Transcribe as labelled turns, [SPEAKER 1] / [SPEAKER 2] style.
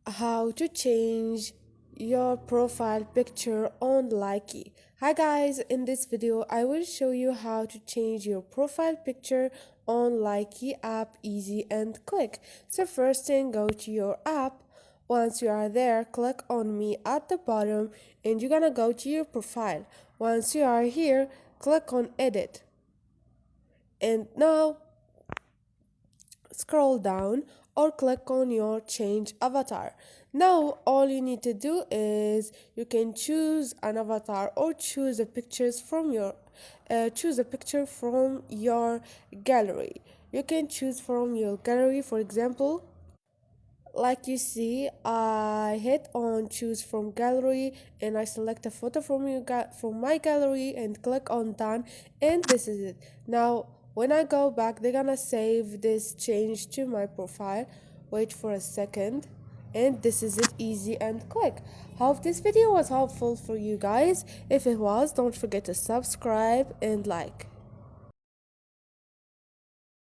[SPEAKER 1] how to change your profile picture on Likee. Hi guys, in this video I will show you how to change your profile picture on Likee app, easy and quick. So first thing, go to your app. Once you are there, click on me at the bottom and you're gonna go to your profile. Once you are here, click on edit, and now scroll down or click on your change avatar. Now all you need to do is you can choose an avatar or choose a pictures from your choose a picture from your gallery. You can choose from your gallery. For example, like you see, I hit on choose from gallery and I select a photo from my gallery and click on done, and this is it. Now when I go back, they're gonna save this change to my profile. Wait for a second, and this is it, easy and quick. Hope this video was helpful for you guys. If it was, don't forget to subscribe and like.